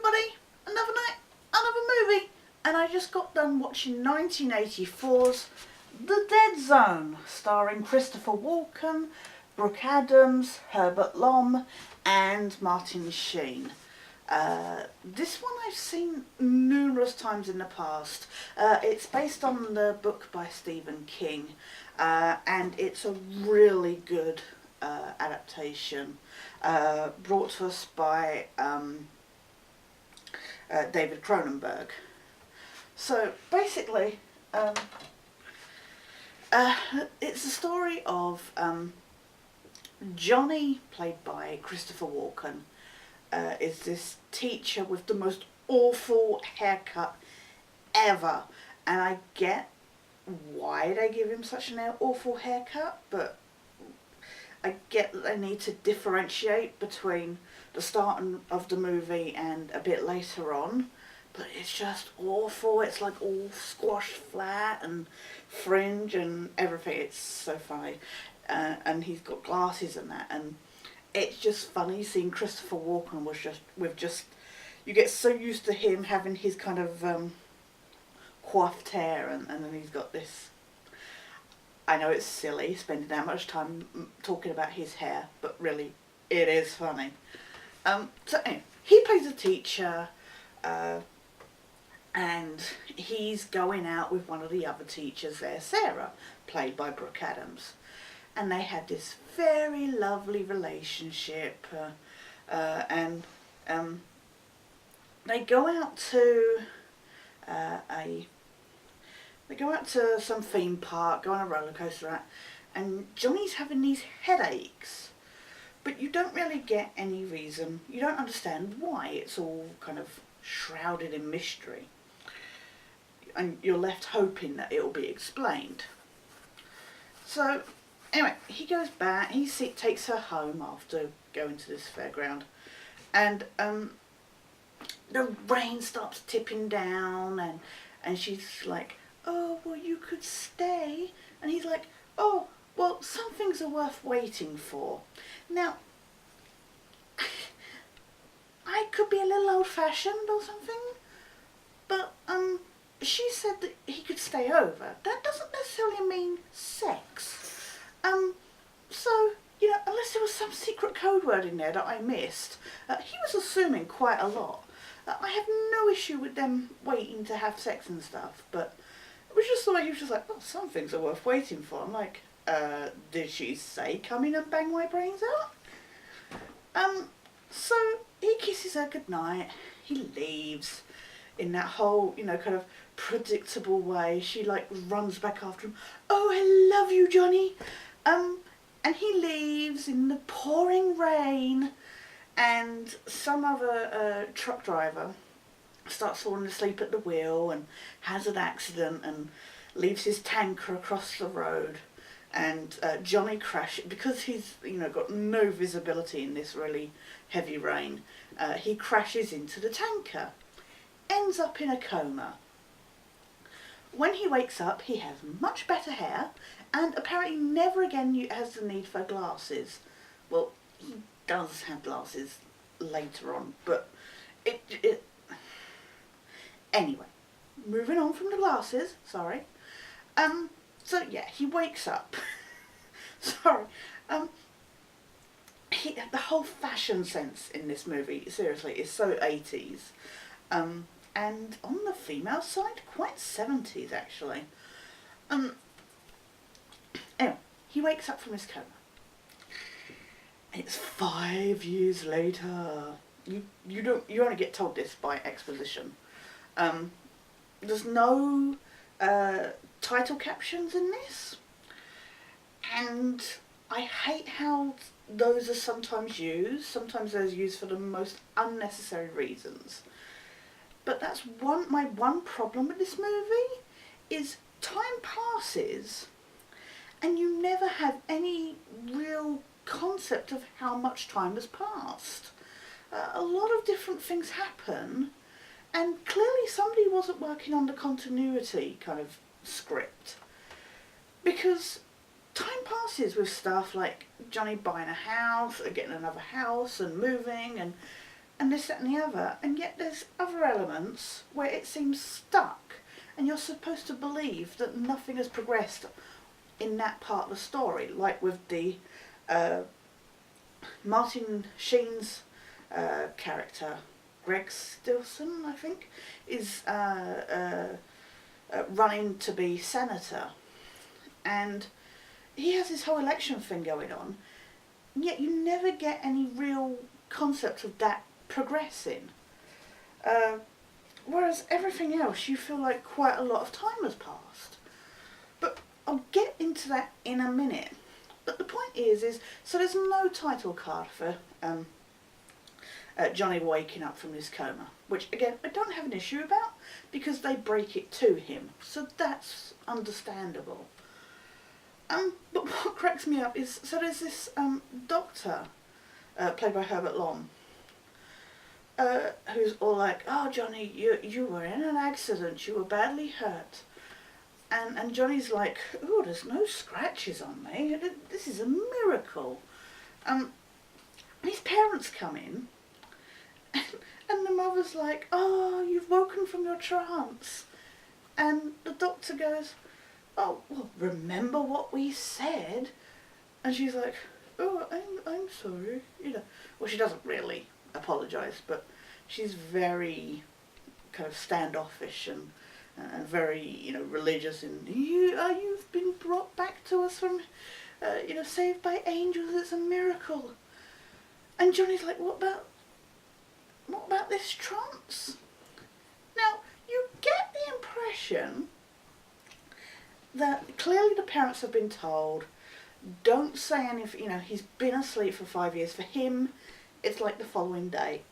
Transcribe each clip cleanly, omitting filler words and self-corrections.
everybody, another night, another movie. And I just got done watching 1984's The Dead Zone, starring Christopher Walken, Brooke Adams, Herbert Lom and Martin Sheen. This one I've seen numerous times in the past. It's based on the book by Stephen King, and it's a really good adaptation, brought to us by David Cronenberg. So basically, it's a story of Johnny, played by Christopher Walken, is this teacher with the most awful haircut ever. And I get why they give him such an awful haircut, but I get that they need to differentiate between the start of the movie and a bit later on. But it's just awful. It's like all squashed flat and fringe and everything. It's so funny. And he's got glasses and that. And it's just funny seeing Christopher Walken you get so used to him having his kind of coiffed hair, and then he's got this. I know it's silly spending that much time talking about his hair, but really it is funny. So anyway, he plays a teacher, and he's going out with one of the other teachers there, Sarah, played by Brooke Adams. And they had this very lovely relationship, and they go out to some theme park, go on a roller coaster, and Johnny's having these headaches, but you don't really get any reason. You don't understand why. It's all kind of shrouded in mystery, and you're left hoping that it'll be explained. So anyway, he goes back, takes her home after going to this fairground, and the rain starts tipping down, and she's like, oh, well, you could stay. And he's like, oh, well, some things are worth waiting for. Now, I could be a little old-fashioned or something, but she said that he could stay over. That doesn't necessarily mean sex. So, you know, unless there was some secret code word in there that I missed, he was assuming quite a lot. I have no issue with them waiting to have sex and stuff, but it was just the way he was just like, oh, some things are worth waiting for. I'm like, did she say come in and bang my brains out? So he kisses her goodnight, he leaves in that whole, you know, kind of predictable way. She like runs back after him, oh, I love you, Johnny. And he leaves in the pouring rain, and some other truck driver starts falling asleep at the wheel and has an accident and leaves his tanker across the road, and Johnny crashes because he's, you know, got no visibility in this really heavy rain. He crashes into the tanker, ends up in a coma. When he wakes up, he has much better hair, and apparently never again has the need for glasses. Well, he does have glasses later on, but anyway, moving on from the glasses, sorry. So yeah, he wakes up. Sorry. The whole fashion sense in this movie, seriously, is so 80s. And on the female side, quite 70s actually. Anyway, he wakes up from his coma. It's 5 years later. You only get told this by exposition. There's no title captions in this, and I hate how those are sometimes used. Sometimes they're used for the most unnecessary reasons. But that's my one problem with this movie is time passes and you never have any real concept of how much time has passed. A lot of different things happen, and clearly somebody wasn't working on the continuity kind of script, because time passes with stuff like Johnny buying a house or getting another house and moving, and and this, that and the other, and yet there's other elements where it seems stuck, and you're supposed to believe that nothing has progressed in that part of the story, like with the Martin Sheen's character, Greg Stilson, I think, is running to be senator, and he has this whole election thing going on, and yet you never get any real concept of that progressing. Whereas everything else, you feel like quite a lot of time has passed. But I'll get into that in a minute. But the point is so there's no title card for Johnny waking up from this coma, which again I don't have an issue about because they break it to him, so that's understandable. But what cracks me up is, so there's this doctor, played by Herbert Lom, who's all like, "Oh, Johnny, you were in an accident, you were badly hurt." And Johnny's like, "Oh, there's no scratches on me, this is a miracle." His parents come in, and the mother's like, "Oh, you've woken from your trance." And the doctor goes, "Oh, well, remember what we said?" And she's like, "Oh, I'm sorry," you know. Well, she doesn't really apologise, but she's very kind of standoffish and very, you know, religious, and you've been brought back to us from, you know, saved by angels. It's a miracle. And Johnny's like, what about this trance? Now you get the impression that clearly the parents have been told, don't say anything. You know, he's been asleep for 5 years. For him, it's like the following day.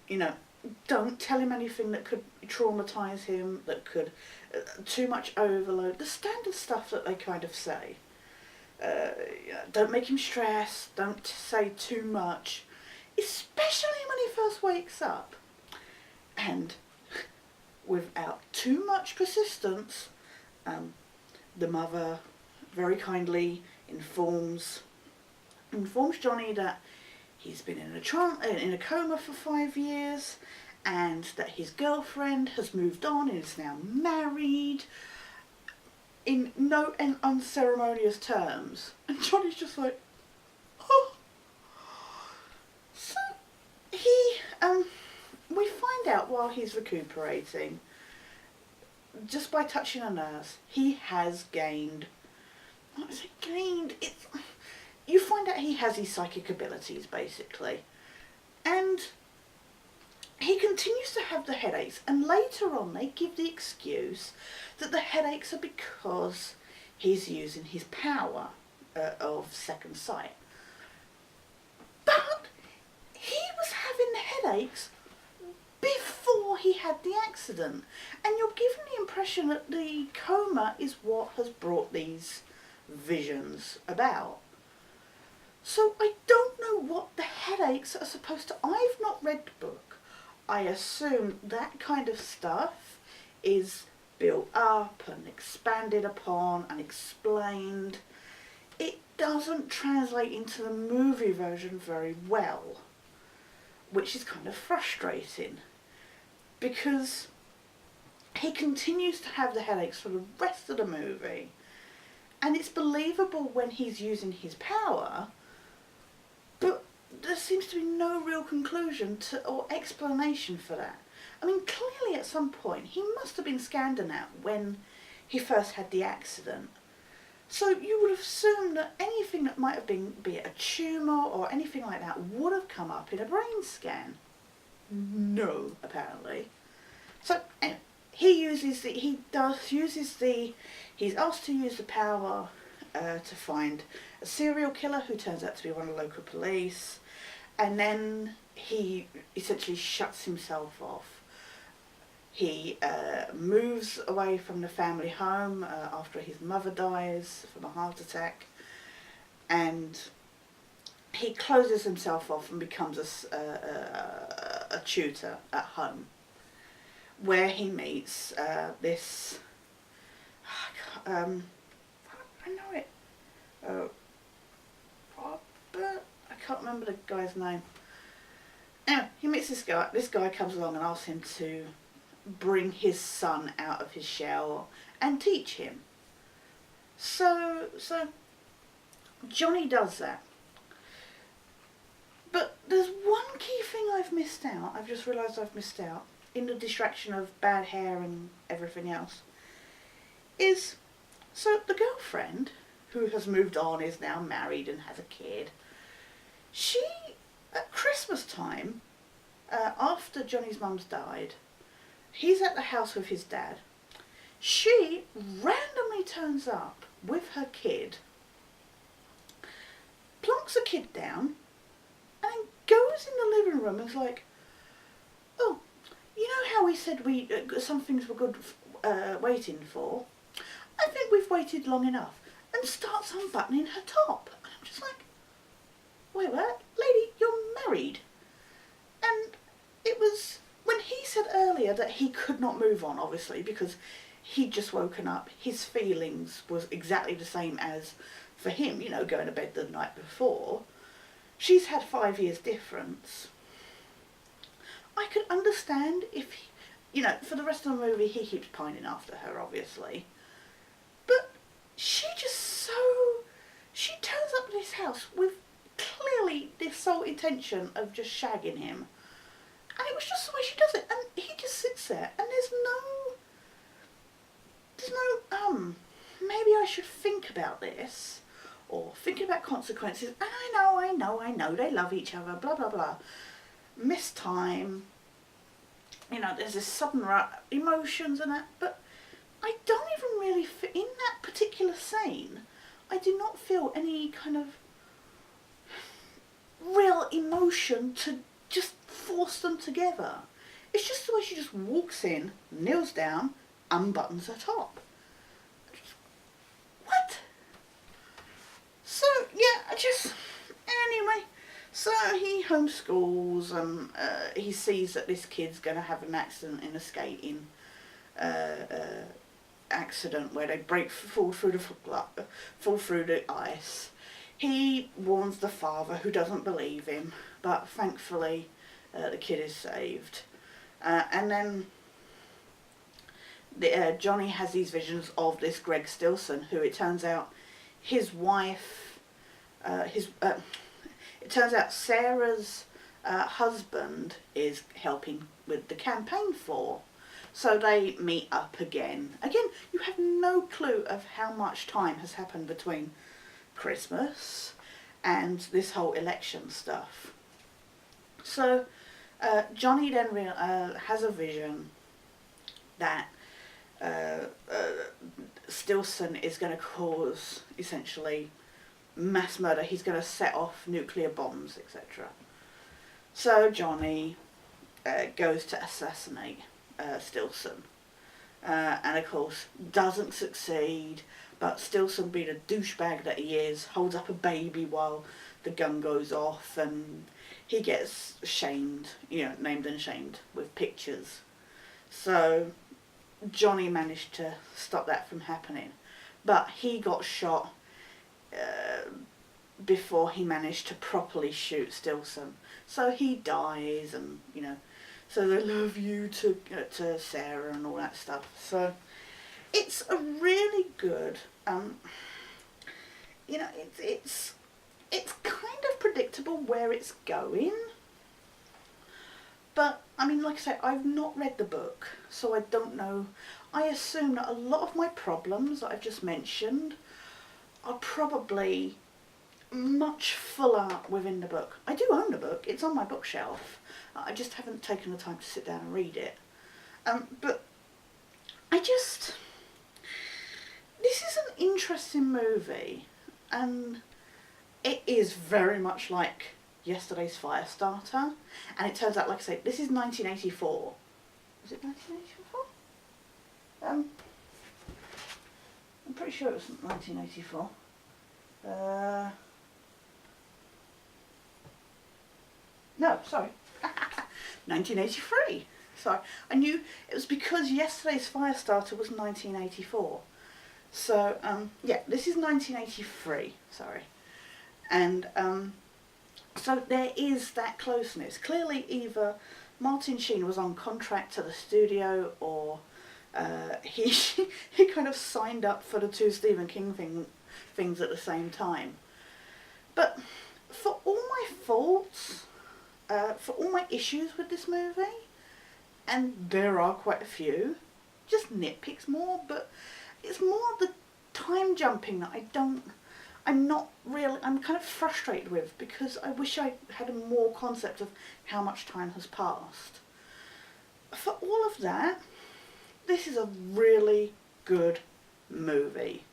You know, don't tell him anything that could traumatise him, that could, too much overload, the standard stuff that they kind of say. You know, don't make him stress, don't say too much, especially when he first wakes up. And without too much persistence, the mother very kindly informs Johnny that he's been in a coma for 5 years, and that his girlfriend has moved on and is now married, in no unceremonious terms. And Johnny's just like, oh. So we find out while he's recuperating, just by touching a nurse, he has gained. What is it gained? You find out he has his psychic abilities, basically. And he continues to have the headaches, and later on they give the excuse that the headaches are because he's using his power of second sight. But he was having the headaches before he had the accident, and you're given the impression that the coma is what has brought these visions about. So I don't know what the headaches are supposed to. I've not read the book. I assume that kind of stuff is built up and expanded upon and explained. It doesn't translate into the movie version very well, which is kind of frustrating, because he continues to have the headaches for the rest of the movie, and it's believable when he's using his power, but there seems to be no real conclusion to or explanation for that. I mean, clearly at some point he must have been scanned out when he first had the accident. So you would assume that anything that might have been, be it a tumour or anything like that, would have come up in a brain scan. No, apparently. So anyway, he's asked to use the power to find a serial killer who turns out to be one of the local police, and then he essentially shuts himself off. He moves away from the family home after his mother dies from a heart attack, and he closes himself off and becomes a tutor at home, where he meets this, I know it, Robert, I can't remember the guy's name. Anyway, he meets this guy. This guy comes along and asks him to bring his son out of his shell and teach him. So Johnny does that. But there's one key thing I've missed out. I've just realised I've missed out in the distraction of bad hair and everything else. So the girlfriend, who has moved on, is now married and has a kid. She, at Christmas time, after Johnny's mum's died, he's at the house with his dad. She randomly turns up with her kid, plonks the kid down, and then goes in the living room and is like, "Oh, you know how we said some things were good waiting for? I think we've waited long enough," and starts unbuttoning her top. And I'm just like, "Wait, what? Lady, you're married." And it was when he said earlier that he could not move on, obviously, because he'd just woken up. His feelings was exactly the same as for him, you know, going to bed the night before. She's had 5 years difference. I could understand if, you know, for the rest of the movie he keeps pining after her, obviously. But she turns up at his house with clearly the sole intention of just shagging him. And it was just the way she does it. And he just sits there and there's no, maybe I should think about this. Or think about consequences. And I know, they love each other, blah, blah, blah. Missed time. You know, there's this sudden emotions and that. But I don't even really feel, in that particular scene, I do not feel any kind of real emotion to just force them together. It's just the way she just walks in, kneels down, unbuttons her top. What? So, yeah, anyway, so he homeschools and he sees that this kid's going to have an accident in a skating accident where they fall through the ice. He warns the father, who doesn't believe him, but thankfully the kid is saved. And then Johnny has these visions of this Greg Stilson, who it turns out his wife, it turns out Sarah's husband is helping with the campaign for. So they meet up again. Again, you have no clue of how much time has happened between Christmas and this whole election stuff. So Johnny then has a vision that Stilson is going to cause, essentially, mass murder. He's going to set off nuclear bombs, etc. So Johnny goes to assassinate Stilson. And of course, doesn't succeed, but Stilson, being a douchebag that he is, holds up a baby while the gun goes off, and he gets shamed, you know, named and shamed with pictures. So Johnny managed to stop that from happening, but he got shot before he managed to properly shoot Stilson. So he dies, and, you know, so they love you to Sarah and all that stuff. So it's a really good, you know, it's kind of predictable where it's going. But, I mean, like I say, I've not read the book, so I don't know. I assume that a lot of my problems that I've just mentioned are probably much fuller within the book. I do own the book. It's on my bookshelf. I just haven't taken the time to sit down and read it. But this is an interesting movie, and it is very much like yesterday's Firestarter, and it turns out, like I say, this is 1984. Is it 1984? I'm pretty sure it was 1984. No, sorry. 1983. Sorry. I knew it was because yesterday's Firestarter was 1984. So, yeah, this is 1983. Sorry. And So there is that closeness. Clearly either Martin Sheen was on contract to the studio, or he he kind of signed up for the two Stephen King things at the same time. But for all my faults, for all my issues with this movie, and there are quite a few, just nitpicks more, but it's more the time jumping that I'm kind of frustrated with, because I wish I had a more concept of how much time has passed. For all of that, this is a really good movie.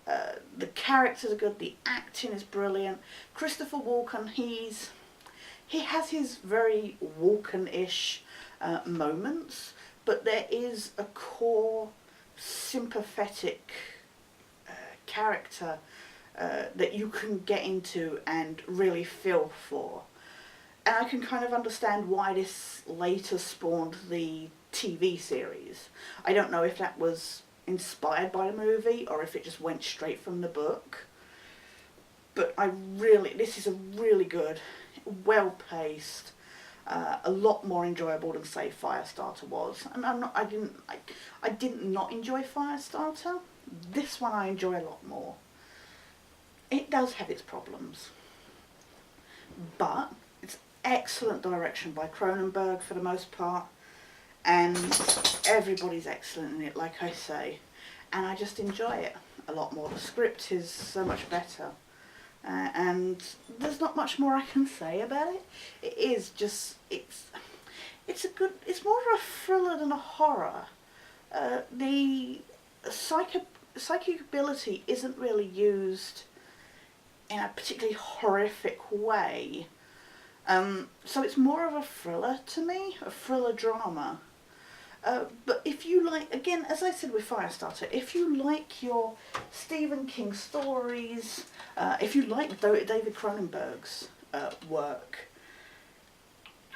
The characters are good, the acting is brilliant. Christopher Walken, he has his very Walken-ish moments, but there is a core sympathetic character that you can get into and really feel for. And I can kind of understand why this later spawned the TV series. I don't know if that was inspired by the movie or if it just went straight from the book. But this is a really good, well-paced, a lot more enjoyable than, say, Firestarter was. And I didn't not enjoy Firestarter. This one I enjoy a lot more. It does have its problems, but it's excellent direction by Cronenberg for the most part, and everybody's excellent in it, like I say, and I just enjoy it a lot more. The script is so much better, and there's not much more I can say about it. It is just, it's more of a thriller than a horror. The psychic ability isn't really used in a particularly horrific way. So it's more of a thriller to me, a thriller drama. But if you like, again, as I said with Firestarter, if you like your Stephen King stories, if you like David Cronenberg's work,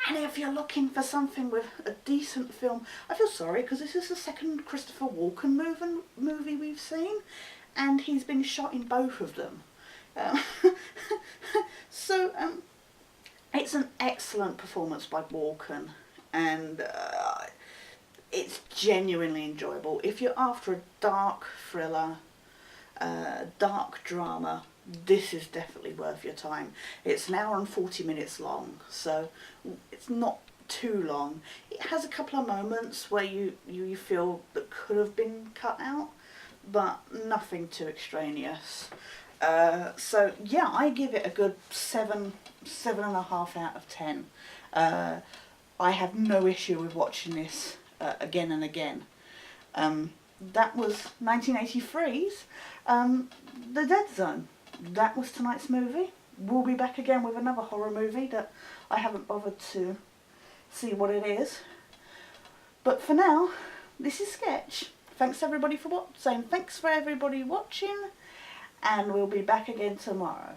and if you're looking for something with a decent film, I feel sorry because this is the second Christopher Walken movie we've seen, and he's been shot in both of them. So it's an excellent performance by Walken, and it's genuinely enjoyable. If you're after a dark thriller, dark drama, this is definitely worth your time. It's an hour and 40 minutes long, so it's not too long. It has a couple of moments where you feel that could have been cut out, but nothing too extraneous. So yeah, I give it a good 7.5 out of 10. I have no issue with watching this again and again. That was 1983's The Dead Zone. That was tonight's movie. We'll be back again with another horror movie that I haven't bothered to see what it is. But for now, this is Sketch. Thanks everybody for watching. Thanks for everybody watching. And we'll be back again tomorrow.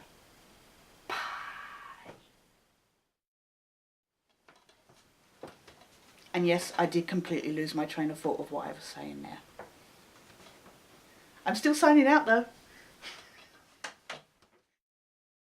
Bye. And yes, I did completely lose my train of thought of what I was saying there. I'm still signing out though.